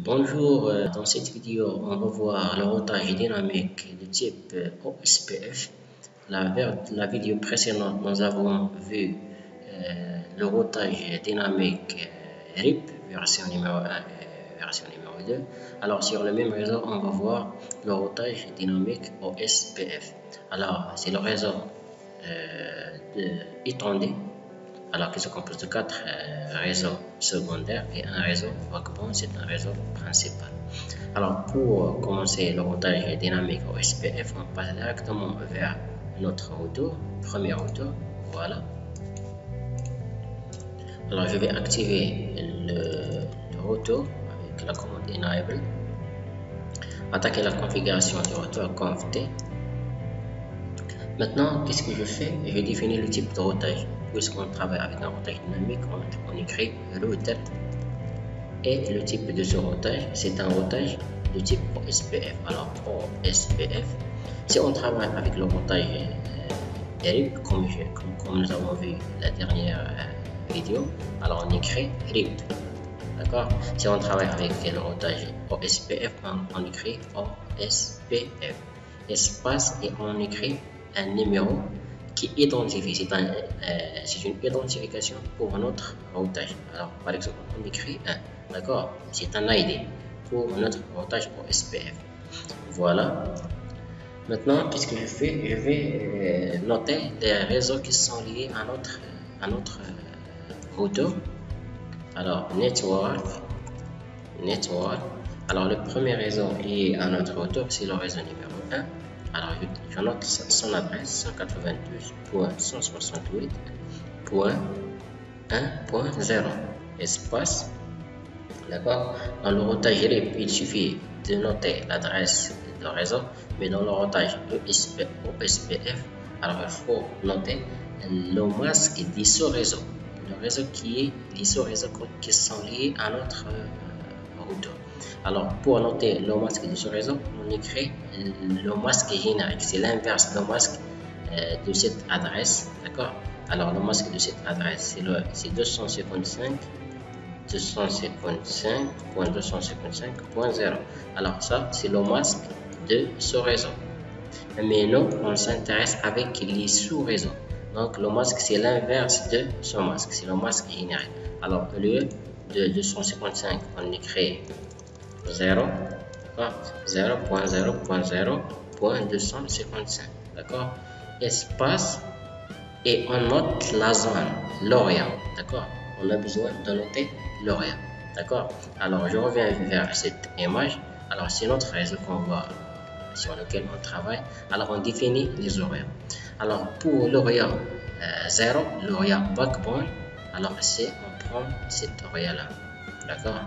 Bonjour, dans cette vidéo, on va voir le routage dynamique de type OSPF. La vidéo précédente, nous avons vu le routage dynamique RIP, version numéro 1 et version numéro 2. Alors, sur le même réseau, on va voir le routage dynamique OSPF. Alors, c'est le réseau étendu, alors qui se compose de 4 réseaux secondaires et un réseau backbone, c'est un réseau principal. Alors pour commencer le routage dynamique au SPF, on passe directement vers notre routeur, premier routeur, voilà. Alors je vais activer le routeur avec la commande enable, attaquer la configuration du routeur conft. Maintenant, qu'est-ce que je fais? Je définis le type de routage. Puisqu'on travaille avec un routage dynamique, on écrit router. Et le type de ce routage, c'est un routage de type OSPF. Alors, OSPF, si on travaille avec le routage RIP, comme nous avons vu la dernière vidéo, alors on écrit RIP. D'accord? Si on travaille avec le routage OSPF, on écrit OSPF. Espace et on écrit un numéro qui identifie, c'est une identification pour notre routage. Alors, par exemple, on écrit 1, d'accord? C'est un ID pour notre routage OSPF. Voilà. Maintenant, qu'est-ce que je fais? Je vais noter les réseaux qui sont liés à notre routeur. Alors, network. Alors, le premier réseau lié à notre routeur, c'est le réseau numéro 1. Alors, je note son adresse 192.168.1.0 espace. D'accord? Dans le routage RIP, il suffit de noter l'adresse du réseau, mais dans le routage OSPF, alors il faut noter le masque de ce réseau. Le réseau les sous-réseaux qui sont liés à notre routeur. Alors, pour noter le masque de ce réseau, on écrit le masque générique. C'est l'inverse du masque de cette adresse. D'accord? Alors, le masque de cette adresse, c'est 255.255.0. Alors, ça, c'est le masque de ce réseau. Mais nous, on s'intéresse avec les sous-réseaux. Donc, le masque, c'est l'inverse de ce masque. C'est le masque générique. Alors, au lieu de 255, on écrit 0.0.0.255, d'accord, espace, et on note la zone, l'orient, d'accord, on a besoin de noter l'orient, d'accord. Alors je reviens vers cette image. Alors c'est notre réseau qu'on voit sur lequel on travaille. Alors on définit les orients. Alors pour l'orient 0, l'orient backbone, alors on prend cet orient là, d'accord.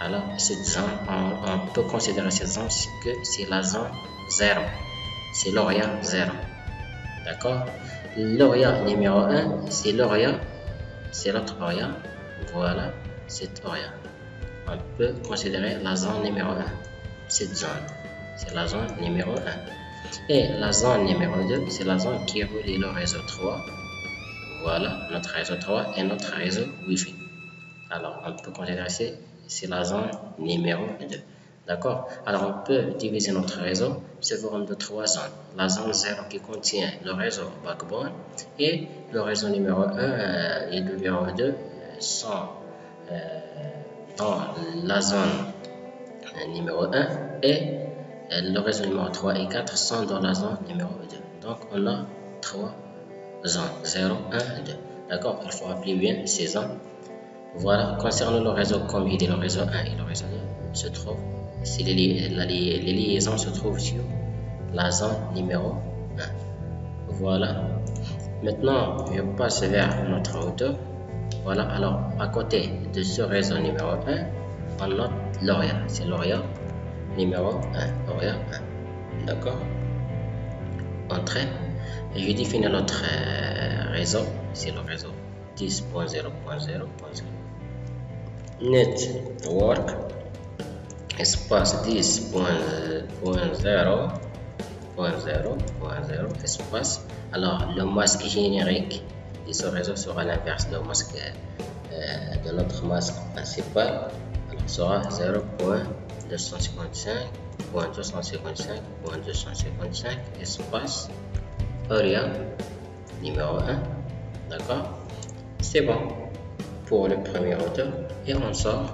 Alors, cette zone, on peut considérer cette zone que c'est la zone 0. C'est l'orient 0. D'accord? L'orient numéro 1, c'est l'orient, c'est l'autre orient. Voilà, cet orient. On peut considérer la zone numéro 1. Cette zone, c'est la zone numéro 1. Et la zone numéro 2, c'est la zone qui relie le réseau 3. Voilà, notre réseau 3 et notre réseau Wi-Fi. Alors, on peut considérer c'est la zone numéro 2. D'accord? Alors, on peut diviser notre réseau sous forme de 3 zones. La zone 0 qui contient le réseau backbone et le réseau numéro 1 et le numéro 2 sont dans la zone numéro 1 et le réseau numéro 3 et 4 sont dans la zone numéro 2. Donc, on a 3 zones, 0, 1, 2. D'accord? Il faut appeler bien ces zones. Voilà, concernant le réseau, comme j'ai dit, le réseau 1 et le réseau 2 se trouvent, les liaisons se trouvent sur la zone numéro 1. Voilà. Maintenant, je passe vers notre routeur. Voilà, alors à côté de ce réseau numéro 1, on note l'orient. C'est l'orient numéro 1. Orient 1. D'accord? Entrée. Et je définis notre réseau. C'est le réseau 10.0.0.0. Network. espace 10.0.0.0 espace. Alors le masque générique de ce réseau sera l'inverse du masque de notre masque principal. Alors sera 0.255.255.255 espace area numéro 1. D'accord, c'est bon pour le premier routeur et on sort.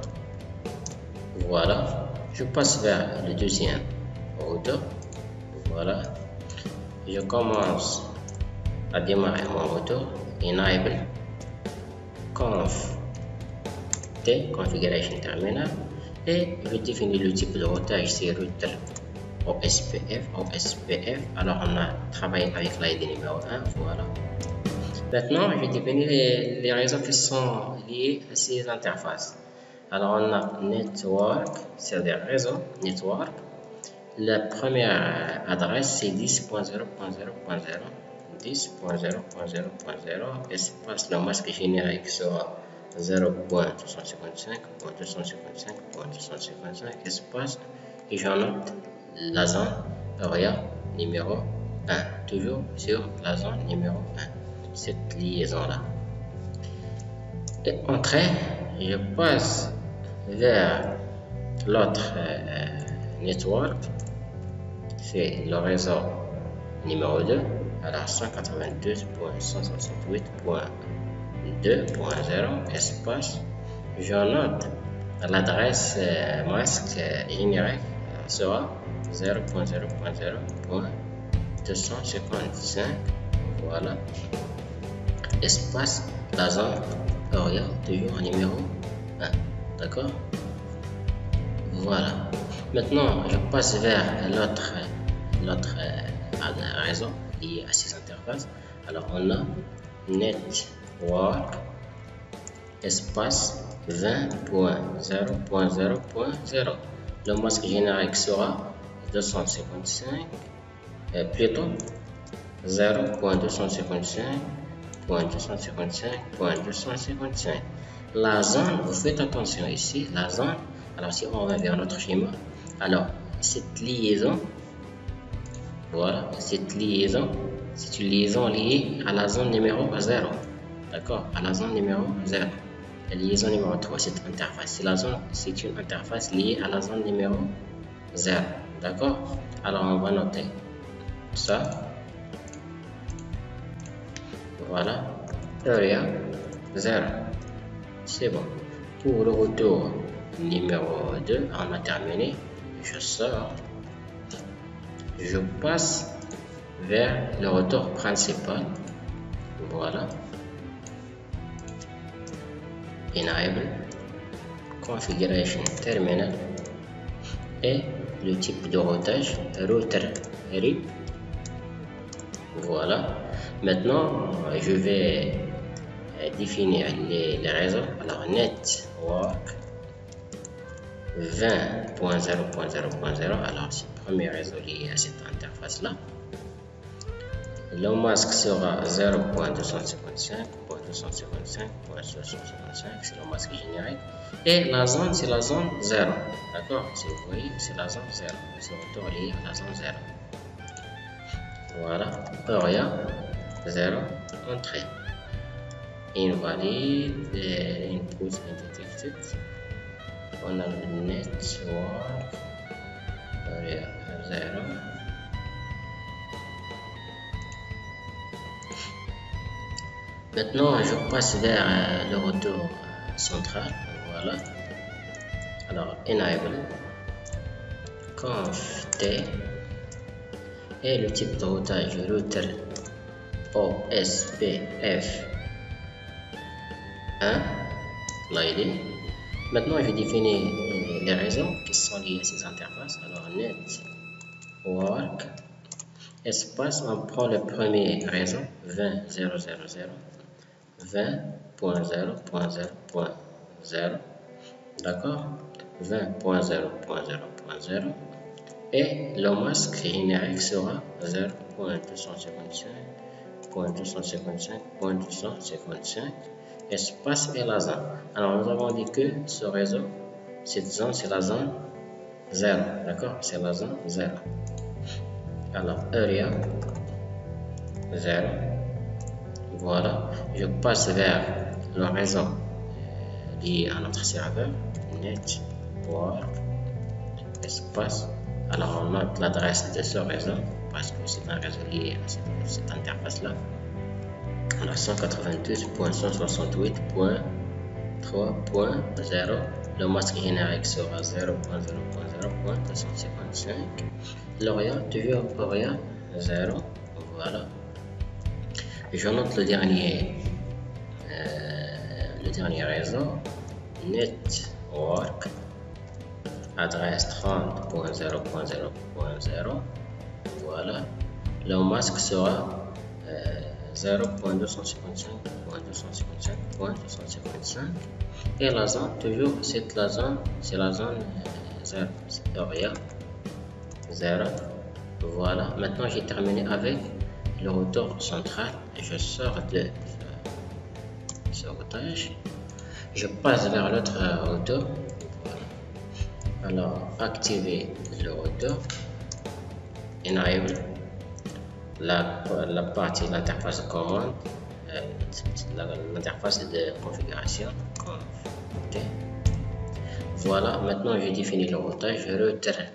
Voilà, je passe vers le deuxième routeur. Voilà, je commence à démarrer mon routeur. Enable conf t configuration terminal et je définis le type de routage, c'est routeur OSPF. Alors on a travaillé avec l'ID numéro 1. Voilà, maintenant je définis les réseaux qui sont liés à ces interfaces. Alors on a network, c'est-à-dire réseau network. La première adresse c'est 10.0.0.0, 10.0.0.0, espace le masque générique sera 0.255.255.255, espace, et j'en note la zone area numéro 1, toujours sur la zone numéro 1, cette liaison là. Et entrée, je passe vers l'autre network, c'est le réseau numéro 2, alors 192.168.2.0, espace, je note l'adresse masque générique sera 0.0.0.255, voilà, espace, la zone area toujours numéro 1. D'accord, voilà. Maintenant je passe vers l'autre réseau lié à ces interfaces. Alors on a network espace 20.0.0.0, le masque générique sera 255, plutôt 0.255.255.255. La zone, vous faites attention ici, la zone. Alors si on va vers notre schéma, alors cette liaison, voilà, cette liaison, c'est une liaison liée à la zone numéro 0. D'accord, à la zone numéro 0. La liaison numéro 3, cette interface, c'est une interface liée à la zone numéro 0. D'accord, alors on va noter ça. Voilà, area 0. C'est bon. Pour le retour numéro 2, on a terminé. Je sors. Je passe vers le retour principal. Voilà. Enable configuration terminal et le type de routage router RIP. Voilà. Maintenant, je vais définir les réseaux. Alors network 20.0.0.0, alors c'est le premier réseau lié à cette interface là. Le masque sera 0.255.255.255, c'est le masque générique, et la zone c'est la zone 0. D'accord, si vous voyez, c'est la zone 0, c'est retour lié à la zone 0. Voilà, area 0, entrée invalide, input undetected. On a le network area 0. Maintenant, je passe vers le retour central. Voilà. Alors, enable conf t et le type de routage router OSPF 1, l'ID. Maintenant, je définis les réseaux qui sont liés à ces interfaces. Alors, network espace, on prend le premier réseau 20.0.0.0, 20.0.0.0, d'accord, 20.0.0.0, et le masque générique sera 0.255.255.255, espace et la zone. Alors nous avons dit que ce réseau, cette zone c'est la zone 0, d'accord, c'est la zone 0. Alors, area 0, voilà, je passe vers le réseau lié à notre serveur, network, espace. Alors, on note l'adresse de ce réseau parce que c'est un réseau lié à cette interface-là. On a 192.168.3.0. Le masque générique sera 0.0.0.255. L'ORIA, toujours ORIA 0. Voilà. Je note le dernier réseau, network, adresse 30.0.0.0. Voilà. Le masque sera 0.255.255.255 et la zone, toujours c'est la zone 0, c'est ORIA 0. Voilà, maintenant j'ai terminé avec le routeur central et je sors de ce routage, je passe vers l'autre routeur. Voilà. Alors activer le routeur, enable la partie de l'interface de commande, l'interface de configuration. Okay. Voilà, maintenant j'ai défini le routage, router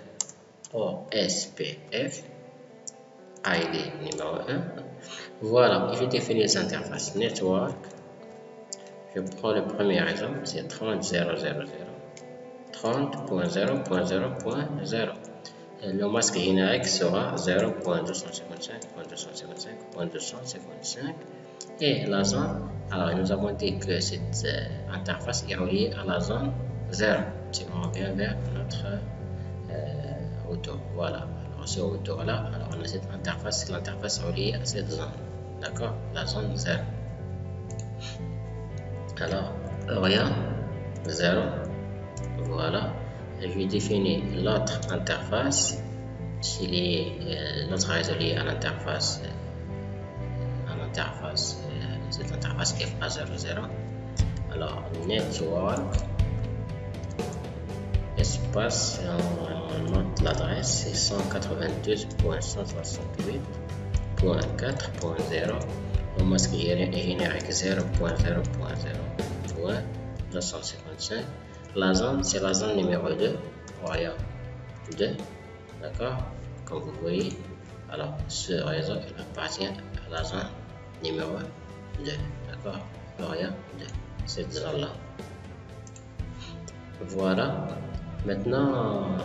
OSPF ID numéro 1. Voilà, je définis les interfaces network. Je prends le premier exemple, c'est 30.0.0.0. 30.0.0.0. Le masque générique sera 0.255.255.255 et la zone, alors nous avons dit que cette interface est reliée à la zone 0. Si on revient vers notre routeur, voilà, alors ce routeur là, alors on a cette interface, c'est l'interface reliée à cette zone, d'accord, la zone 0. Alors ORIA 0, voilà. Je définis l'autre interface, s'il est l'autre réseau lié à l'interface, cette interface FA00. Alors network, espace, on note l'adresse, c'est 192.168.4.0. le masque générique 0.0.0.255. La zone, c'est la zone numéro 2, ORIA 2, d'accord, comme vous voyez. Alors, ce réseau il appartient à la zone numéro 2, d'accord, ORIA 2, cette zone-là. Voilà, maintenant,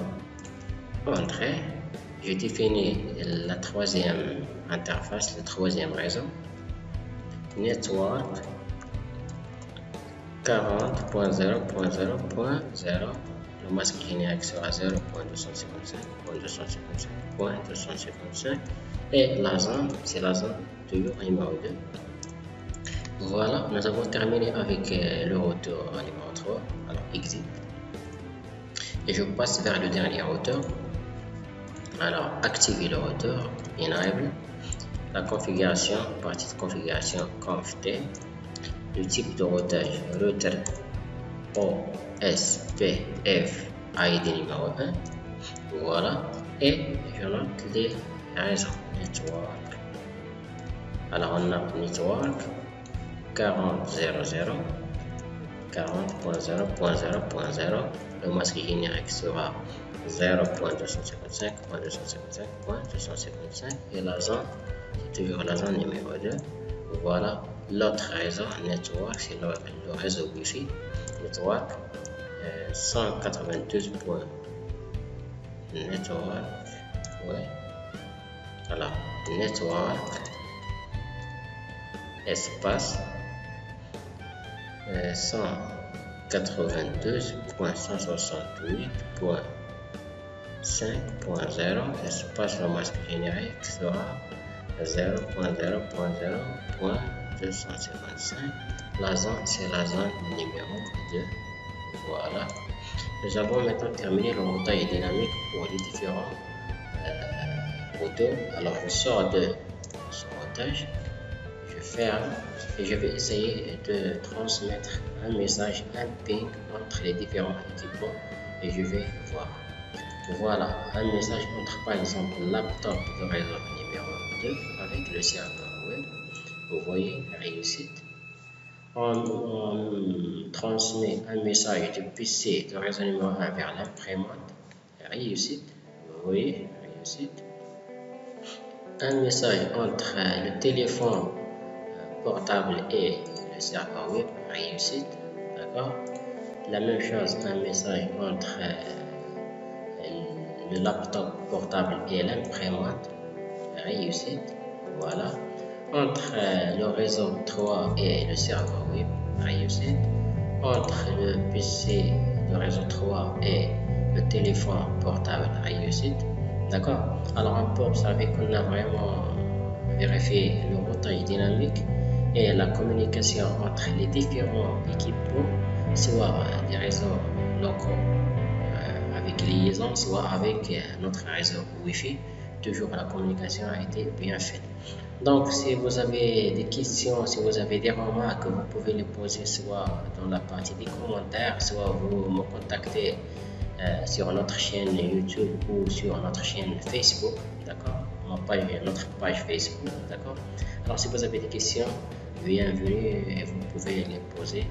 entrée, je définis la troisième interface, le troisième réseau, network 40.0.0.0. le masque générique sera 0.255.255.255 et la zone, c'est la zone toujours numéro 2. Voilà, nous avons terminé avec le routeur numéro 3, alors exit. Et je passe vers le dernier routeur. Alors, activer le routeur, enable. La configuration, partie de configuration conft. Le type de routage, router OSPF ID numéro 1. Voilà. Et je note les réseaux network. Alors, on a network 40.0.0. 40.0.0.0. Le masque générique sera 0.255.255.255 et la zone, c'est toujours la zone numéro 2. Voilà, l'autre réseau network, c'est le réseau Wi-Fi network 192. Network, ouais. Alors, network espace 192.168.5.0 espace le masque générique sera 0.0.0.255. La zone, c'est la zone numéro 2. Voilà. Nous avons maintenant terminé le routage dynamique pour les différents routeurs. Alors, je sors de ce routage, je ferme et je vais essayer de transmettre un message, un ping entre les différents équipements et je vais voir. Voilà, un message entre par exemple laptop de réseau numéro 2 avec le serveur web. Vous voyez, réussite. On transmet un message du PC de réseau numéro 1 vers l'imprimante. Réussite. Vous voyez, réussite. Un message entre le téléphone portable et le serveur web. Réussite. D'accord. La même chose, un message entre le laptop portable et l'imprimante. Réussite. Voilà. Entre le réseau 3 et le serveur web. Réussite. Entre le PC de réseau 3 et le téléphone portable. Réussite. D'accord. Alors on peut observer qu'on a vraiment vérifié le routage dynamique et la communication entre les différents équipements, soit des réseaux locaux avec liaison, soit avec notre réseau Wi-Fi. Toujours la communication a été bien faite. Donc si vous avez des questions, si vous avez des remarques, vous pouvez les poser soit dans la partie des commentaires, soit vous me contactez sur notre chaîne YouTube ou sur notre chaîne Facebook, d'accord, notre page Facebook, d'accord. Alors si vous avez des questions, bienvenue et vous pouvez les poser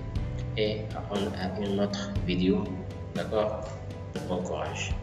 et à une autre vidéo, d'accord. Bon courage.